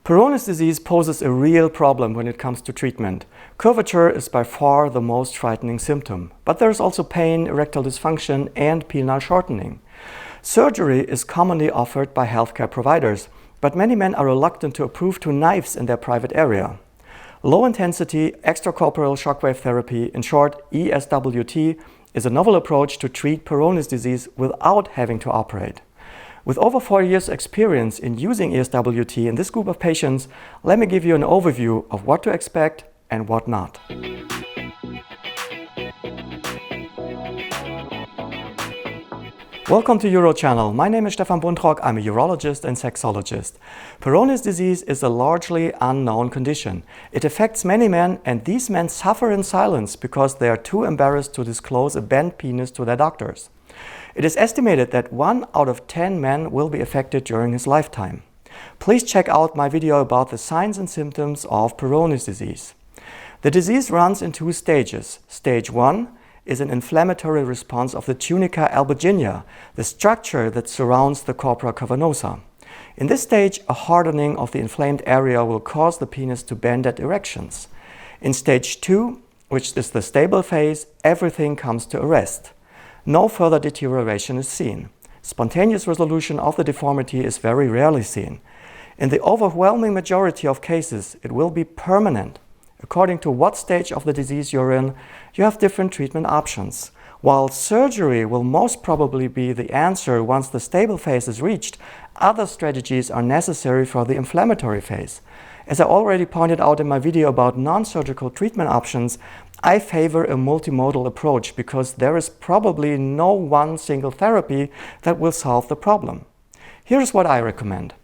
Peyronie's disease poses a real problem when it comes to treatment. Curvature is by far the most frightening symptom, but there is also pain, erectile dysfunction, and penile shortening. Surgery is commonly offered by healthcare providers, but many men are reluctant to approve to knives in their private area. Low-intensity extracorporeal shockwave therapy, in short ESWT, is a novel approach to treat Peyronie's disease without having to operate. With over 4 years' experience in using ESWT in this group of patients, let me give you an overview of what to expect and what not. Welcome to UroChannel. My name is Stefan Buntrock. I'm a urologist and sexologist. Peyronie's disease is a largely unknown condition. It affects many men, and these men suffer in silence because they are too embarrassed to disclose a bent penis to their doctors. It is estimated that 1 out of 10 men will be affected during his lifetime. Please check out my video about the signs and symptoms of Peyronie's disease. The disease runs in 2 stages. Stage 1 is an inflammatory response of the tunica albuginea, the structure that surrounds the corpora cavernosa. In this stage, a hardening of the inflamed area will cause the penis to bend at erections. In stage 2, which is the stable phase, everything comes to a rest. No further deterioration is seen. Spontaneous resolution of the deformity is very rarely seen. In the overwhelming majority of cases, it will be permanent. According to what stage of the disease you're in, you have different treatment options. While surgery will most probably be the answer once the stable phase is reached, other strategies are necessary for the inflammatory phase. As I already pointed out in my video about non-surgical treatment options, I favor a multimodal approach because there is probably no one single therapy that will solve the problem. Here's what I recommend.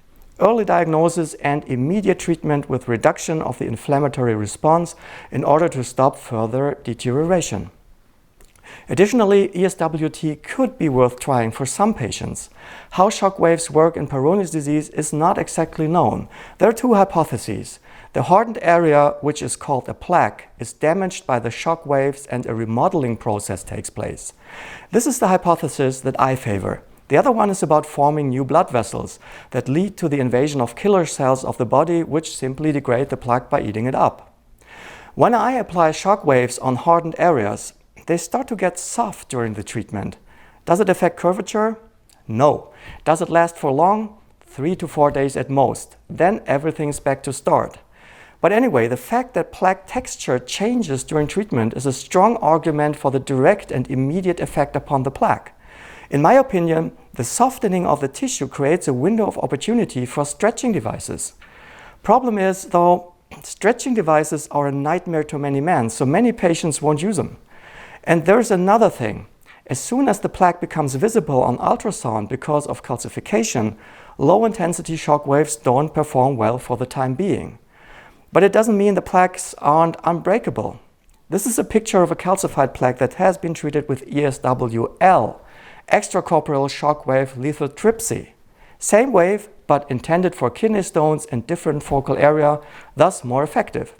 Early diagnosis and immediate treatment with reduction of the inflammatory response in order to stop further deterioration. Additionally, ESWT could be worth trying for some patients. How shockwaves work in Peyronie's disease is not exactly known. There are 2 hypotheses. The hardened area, which is called a plaque, is damaged by the shockwaves and a remodeling process takes place. This is the hypothesis that I favor. The other one is about forming new blood vessels that lead to the invasion of killer cells of the body, which simply degrade the plaque by eating it up. When I apply shockwaves on hardened areas, they start to get soft during the treatment. Does it affect curvature? No. Does it last for long? 3 to 4 days at most. Then everything's back to start. But anyway, the fact that plaque texture changes during treatment is a strong argument for the direct and immediate effect upon the plaque. In my opinion, the softening of the tissue creates a window of opportunity for stretching devices. Problem is, though, stretching devices are a nightmare to many men, so many patients won't use them. And there's another thing. As soon as the plaque becomes visible on ultrasound because of calcification, low-intensity shock waves don't perform well for the time being. But it doesn't mean the plaques aren't unbreakable. This is a picture of a calcified plaque that has been treated with ESWL, extracorporeal shockwave lithotripsy. Same wave, but intended for kidney stones and different focal area, thus more effective.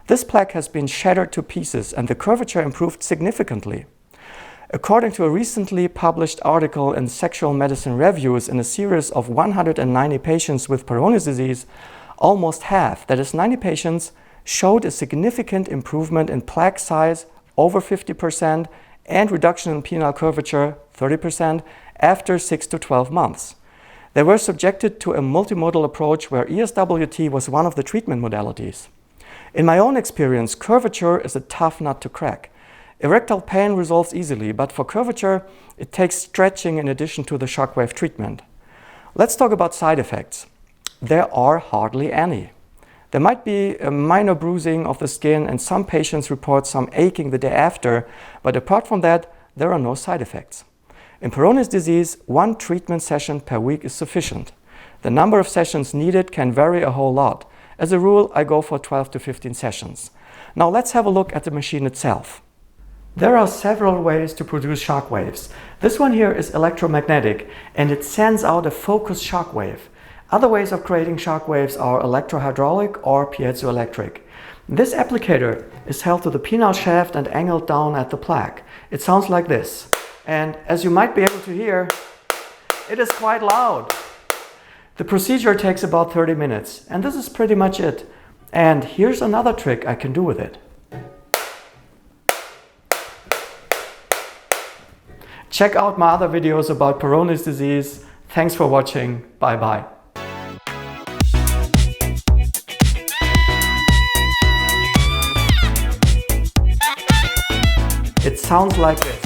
This plaque has been shattered to pieces and the curvature improved significantly. According to a recently published article in Sexual Medicine Reviews in a series of 190 patients with Peyronie's disease, almost half, that is 90 patients, showed a significant improvement in plaque size, over 50%, and reduction in penile curvature, 30%, after 6 to 12 months. They were subjected to a multimodal approach where ESWT was one of the treatment modalities. In my own experience, curvature is a tough nut to crack. Erectile pain resolves easily, but for curvature, it takes stretching in addition to the shockwave treatment. Let's talk about side effects. There are hardly any. There might be a minor bruising of the skin and some patients report some aching the day after, but apart from that, there are no side effects. In Peyronie's disease, 1 treatment session per week is sufficient. The number of sessions needed can vary a whole lot. As a rule, I go for 12 to 15 sessions. Now let's have a look at the machine itself. There are several ways to produce shock waves. This one here is electromagnetic and it sends out a focused shock wave. Other ways of creating shock waves are electrohydraulic or piezoelectric. This applicator is held to the penile shaft and angled down at the plaque. It sounds like this. And as you might be able to hear, it is quite loud. The procedure takes about 30 minutes, and this is pretty much it. And here's another trick I can do with it. Check out my other videos about Peyronie's disease. Thanks for watching. Bye bye. It sounds like this.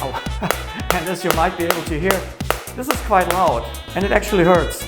Oh. And as you might be able to hear, this is quite loud and it actually hurts.